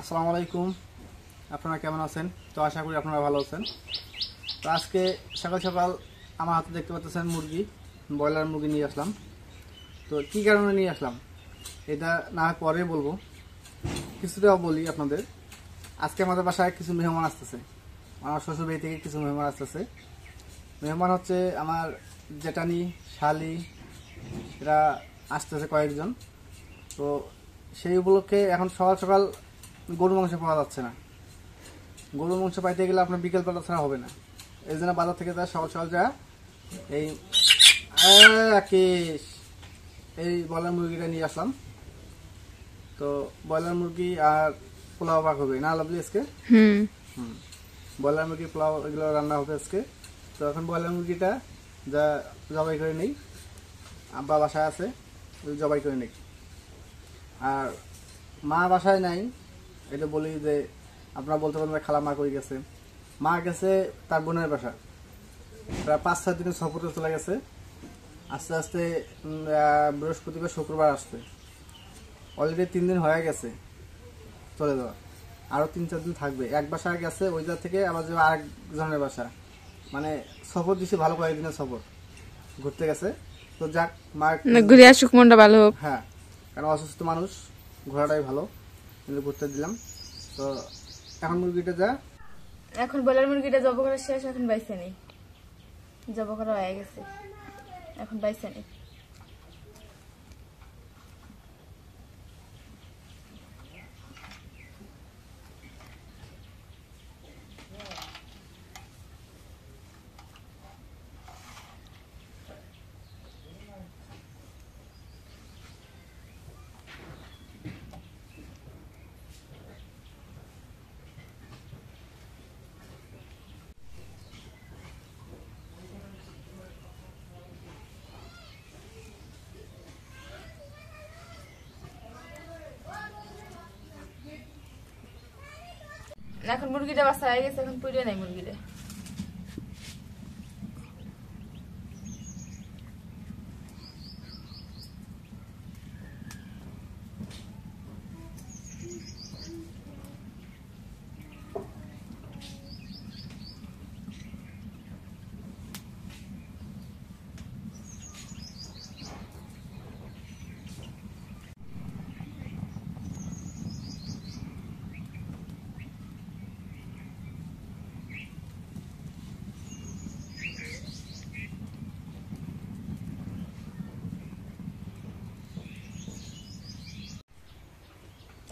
আসসালামু আলাইকুম। আপনারা কেমন আছেন? তো আশা করি আপনারা ভালো আছেন। তো আজকে সকাল সকাল আমার হাতে দেখতে পাচ্ছেন মুরগি, ব্রয়লার মুরগি নিয়ে আসলাম। তো কী কারণে নিয়ে আসলাম এটা না পরে বলবো, কিছুটাও বলি আপনাদের। আজকে আমাদের বাসায় কিছু মেহমান আসতেছে, আমার শ্বশুর বাড়ি থেকে কিছু মেহমান আসতেছে। মেহমান হচ্ছে আমার জেঠানি, শালি, এরা আসতেছে কয়েকজন। তো সেই উপলক্ষে এখন সকাল সকাল গরু মাংস পাওয়া যাচ্ছে না। গরুর মাংস পাইতে গেলে আপনার বিকেলবেলা ছাড়া হবে না। এই জন্য বাজার থেকে যা সকাল সকাল যা এই এই ব্রয়লার মুরগিটা নিয়ে আসলাম। তো ব্রয়লার মুরগি আর পোলাও পাক হবে না লাভলি আজকে। ব্রয়লার মুরগি পোলাও এগুলো রান্না হবে আজকে। তো এখন ব্রয়লার মুরগিটা যা জবাই করে নেই, আব্বা বাসায় আছে, ওই জবাই করে নেই। আর মা বাসায় নাই, এটা বলি যে আপনারা বলতে পারেন খালা মা কই গেছে। মা গেছে তার বোনের বাসা, প্রায় 5-6 দিনের সফরে চলে গেছে। আস্তে আস্তে বৃহস্পতিবার শুক্রবার আসবে। অলরেডি 3 দিন হয়ে গেছে চলে যাওয়া, আরও 3-4 দিন থাকবে। এক বাসায় গেছে, ওই জায়গা থেকে আবার যাবে আরেকজনের বাসা। মানে সফর দিছে, ভালো কয়েকদিনের সফর ঘুরতে গেছে। তো যাক, মা ঘুরে আসুক, মনটা ভালো হোক। হ্যাঁ, কারণ অসুস্থ মানুষ, ঘোরাটাই ভালো, কিন্তু ঘুরতে দিলাম। তো এখন মুরগিটা যা, এখন ব্রয়লার মুরগিটা জব করা শেষ, এখন বাইসে নেই, জব করা হয়ে গেছে, এখন বাইসে নেই। এখন মুরগিটা বাসা হয়ে গেছে, এখন পুড়িয়ে নাই মুরগিটা।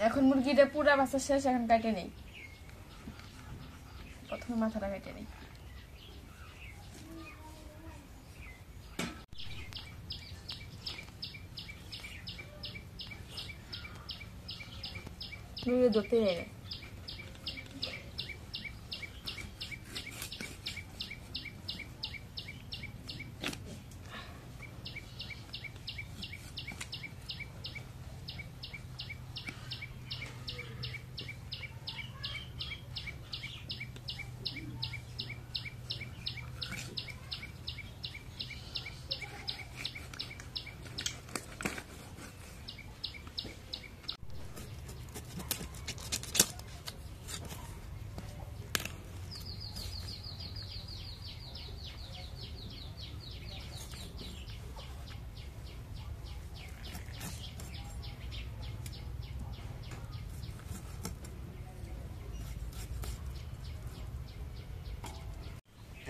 এখন মুরগিটা পুরা বাসা শেষ, এখন কাটে নেই, প্রথমে মাথাটা কেটে নেই। মুরগি ধরতে যাই না।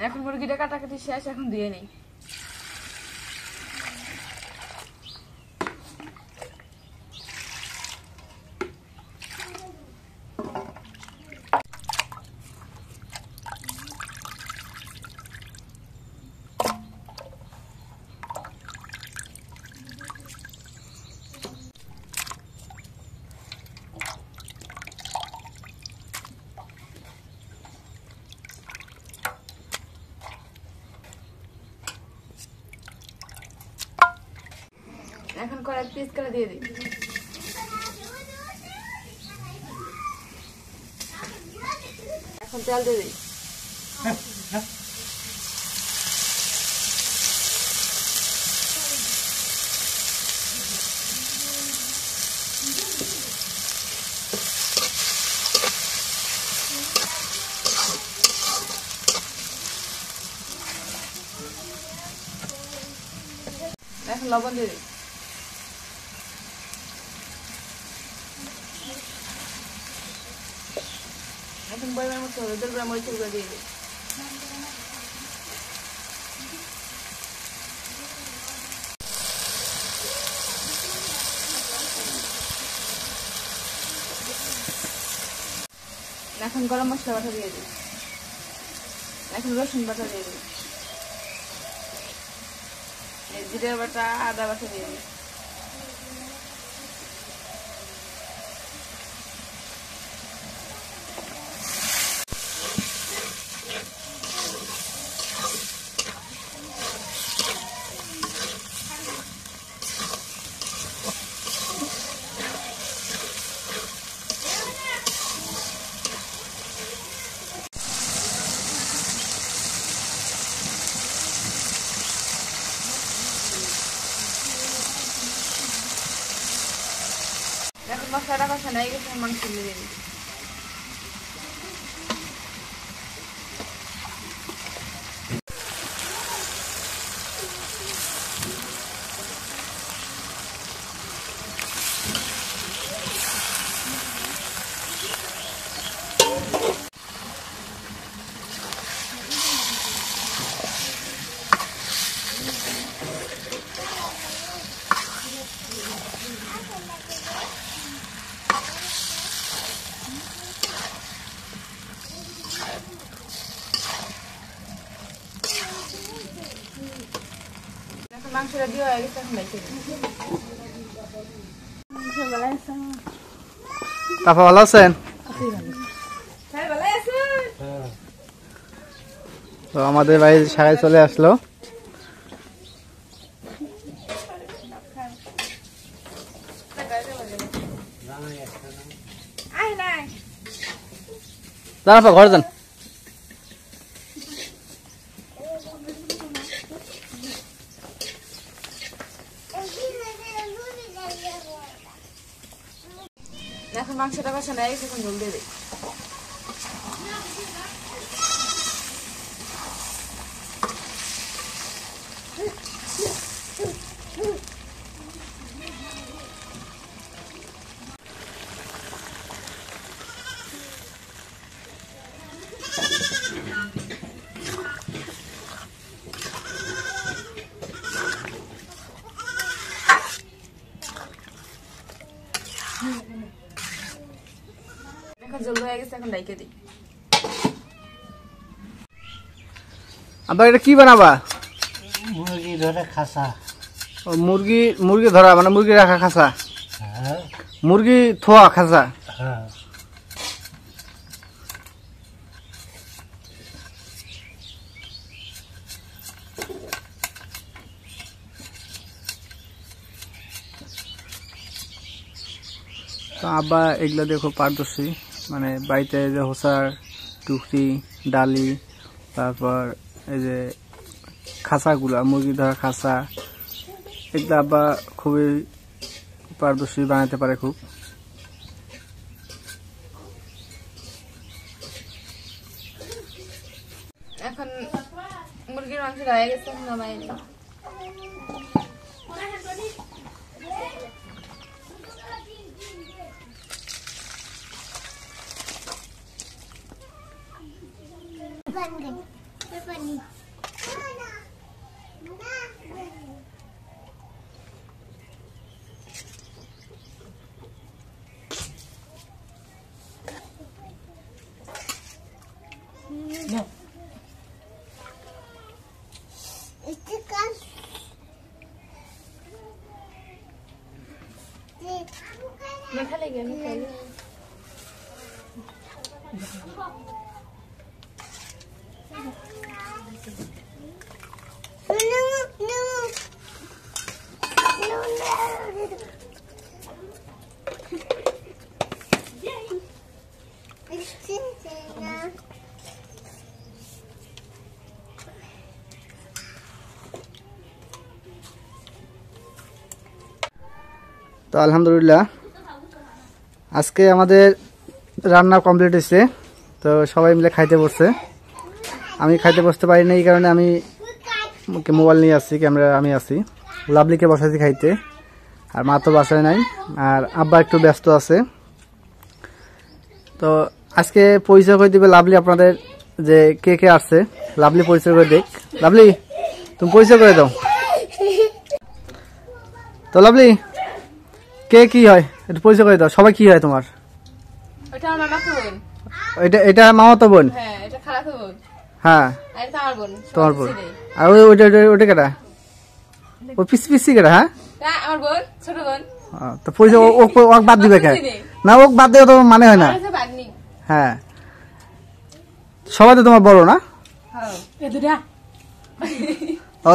এখন মুরগিটা কাটাকাটি শেষ, এখন দিয়ে নেই। এখন কড়াই পিস করে দিয়ে দিই। এখন তেল দিয়ে দিই। এখন লবণ দিয়ে দিই। এখন পরিমাণ মতো হলুদের গুঁড়া মরিচের গুঁড়া দিয়ে দিই। এখন গরম মশলা বাটা দিয়ে দিই। এখন রসুন বাটা দিয়ে দিই। জিরে বাটা আদা বাটা দিয়ে দিই। এখন মশলাটা কষানো হয়ে গেছে, মাংস দিয়ে দিই। মাংসটা দিয়ে হয়ে গেছে, এখন রেখে দিই। আপা ভালো আছেন? তো আমাদের বাড়ির শাখায় চলে আসলো। যান আপা ঘরে যান। এখন মাংসটা কষানো হয়ে গেছে, এখন ঝোল দিয়ে দিই। এখন ঝোল হয়ে গেছে, এখন রেখে দিই। আবার এটা কি বানাবা? মুরগি ধরে খাসা। ও মুরগি ধরা মানে মুরগি রাখা খাসা, হ্যাঁ মুরগি থোয়া খাসা। হ্যাঁ। তো আব্বা এগুলো দেখো পারদর্শী, মানে বাড়িতে যে হোসার টুকরি ডালি, তারপর এই যে খাঁচাগুলা মুরগি ধরা খাঁচা, এগুলো আব্বা খুবই পারদর্শী, বানাতে পারে খুব। এখন মুরগির মাংসটা হয়ে গেছে, এখন নামাই দিই। मैं ले गया, मैं खा लिया। তো আলহামদুলিল্লাহ আজকে আমাদের রান্না কমপ্লিট হয়েছে। তো সবাই মিলে খাইতে বসছে। আমি খাইতে বসতে পারি না, এই কারণে আমি মোবাইল নিয়ে আসছি, ক্যামেরা আমি আছি। লাভলিকে বসাইছি খাইতে, আর মা তো বাসায় নাই, আর আব্বা একটু ব্যস্ত আছে। তো আজকে পরিচয় করে দিবে লাভলি আপনাদের, যে কে কে আসছে। লাভলি পরিচয় করে দেখ। লাভলি, তুমি পরিচয় করে দাও। তো লাভলি, কে কি হয় একটু পরিচয় করে দাও। সবাই কি হয় তোমার? ওটা আমার মামাতো বোন। এটা মামাতো বোন? হ্যাঁ, এটা খালাতো বোন। হ্যাঁ, আর এটা আমার বোন। তোমার বোন। আর ওইটা কেটা? ও পিসি কেটা? হ্যাঁ, আমার বোন, ছোট বোন। তো পরিচয় ওক বাদ দিবে কেন? না, ওক বাদ দেওয়া তো মানে হয় না। হ্যাঁ, সবাই তো তোমার বড় না?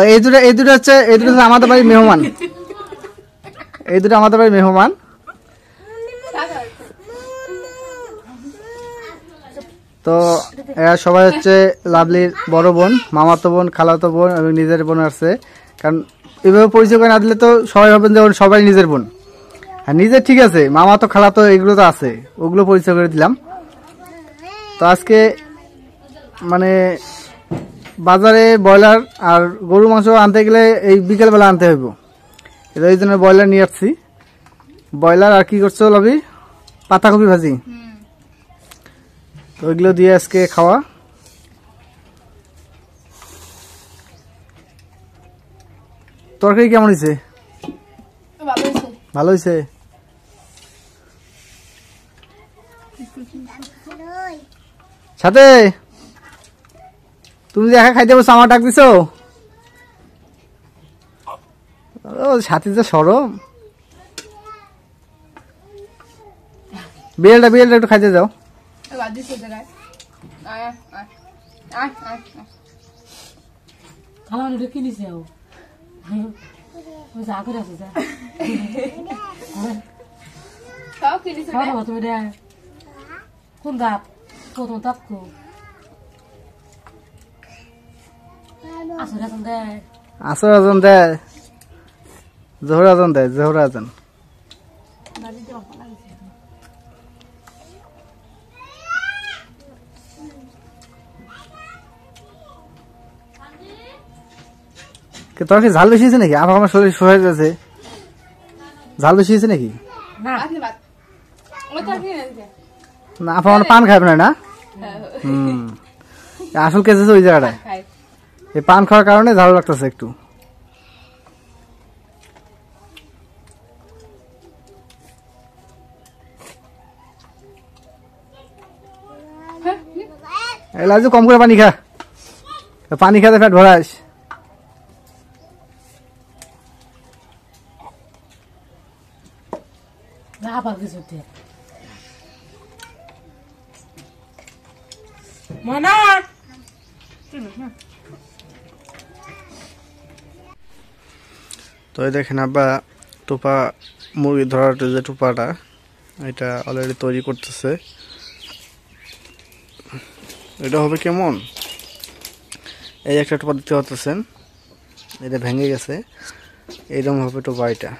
এই দুটা হচ্ছে আমাদের বাড়ির মেহমান। এই দুটো আমাদের বাড়ির মেহমান। তো এরা সবাই হচ্ছে লাভলির বড় বোন, মামাতো বোন, খালাতো বোন এবং নিজের বোন আছে। কারণ এভাবে পরিচয় করে না দিলে তো সবাই ভাবেন যে সবাই নিজের বোন। আর নিজের ঠিক আছে, মামাতো খালাতো এগুলো তো আছে, ওগুলো পরিচয় করে দিলাম। তো আজকে মানে বাজারে ব্রয়লার আর গরু মাংস আনতে গেলে এই বিকেলবেলা আনতে হইব, এই জন্য ব্রয়লার নিয়ে আসছি। ব্রয়লার আর কি করছো লাভি? পাতাকপি ভাজি। তো ওইগুলো দিয়ে আজকে খাওয়া। তরকারি কেমন হয়েছে? ভালো হয়েছে। সাথে তুমি যে একা খাইতে বসছো, আমার ডাক দিছো? ও সাথে যে সরম। বিড়ালটা একটু খাইতে যাও। কোন গাপ কত তাপকো আসর আজান দেয়, জোহর আজান দেয়, জোহর আজান। তোর কি ঝাল বেশি হয়েছে নাকি? আমার শরীর সহে যাচ্ছে, ঝাল বেশি হয়েছে নাকি? না, আপা মানে পান খাবে না? আসল কেস ওই জায়গাটায়, এই পান খাওয়ার কারণে ঝাল লাগতেছে একটু। লাজু কম করে পানি খা, পানি খাতে পেট ভরাস। তো এই দেখেন আব্বা টোপা মুরগি ধরার যে টোপাটা, এটা অলরেডি তৈরি করতেছে। এটা হবে কেমন, এই একটা টোপা দিতে পারতেছেন, এটা ভেঙে গেছে, এইরকম হবে টোপা এটা।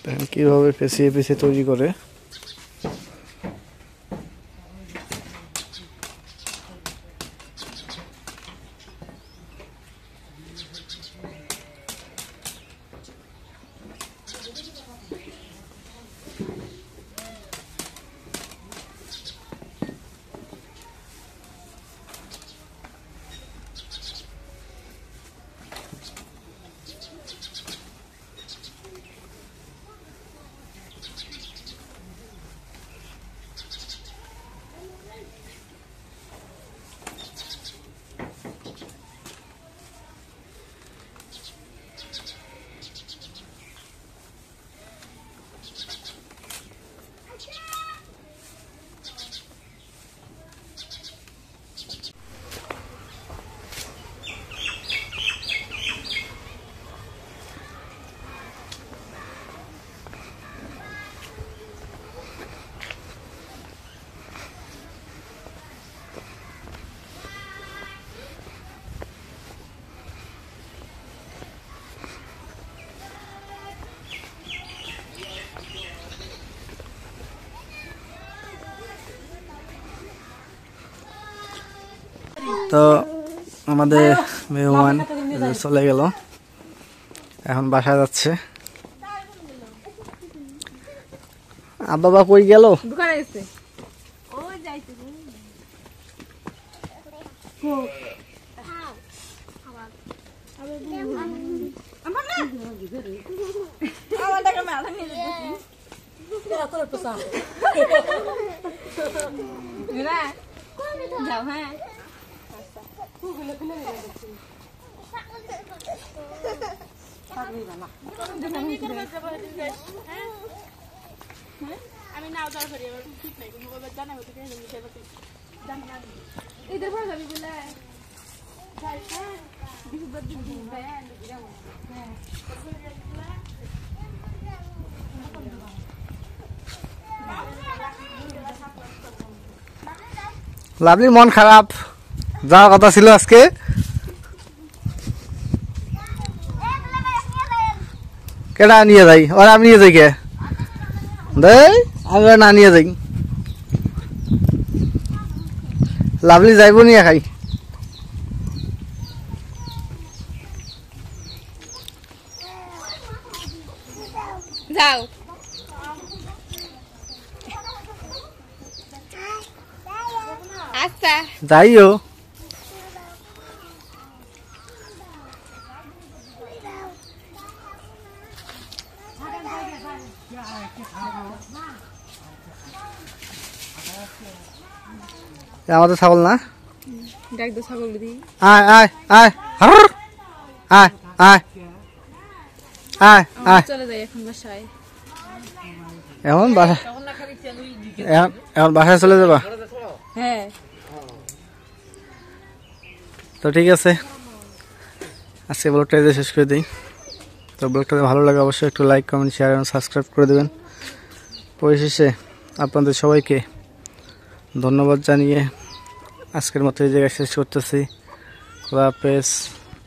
দেখেন কিভাবে পেঁচিয়ে পেঁচিয়ে তৈরি করে। তো আমাদের মেহমান চলে গেল, এখন বাসায় যাচ্ছে। বাবা কই গেল? দোকানে গেছে। ওই যাইছে। যাও হ্যাঁ আমি নাও যাওয়ার পরে ঠিক নাই মোবাইল জানাবো তোকে ইধর পর যাবি বলে লাভলির মন খারাপ, যাওয়ার কথা ছিল আজকে। কেডা নিয়ে যাই? ওরা আমি নিয়ে যাই কে? দেই আমি না নিয়ে যাই। লাভলি যাইব নিয়ে খাই। যাও আচ্ছা যাইও। আমাদের ছাগল না, ডাক দো ছাগল দি আয় আয় আয় হার আয় আয় আয় আয়। চলে যাই এখন বাসায়। এখন বাসা এখন বাসায় চলে যাবা? হ্যাঁ তো ঠিক আছে, আজকে ব্লগটা এতে শেষ করে দিই। তো ব্লগটা ভালো লাগে অবশ্যই একটু লাইক কমেন্ট শেয়ার এবং সাবস্ক্রাইব করে দেবেন। পরিশেষে আপনাদের সবাইকে ধন্যবাদ জানিয়ে আজকের মতো এই জায়গায় শেষ করতেছি। খোদা হাফেজ।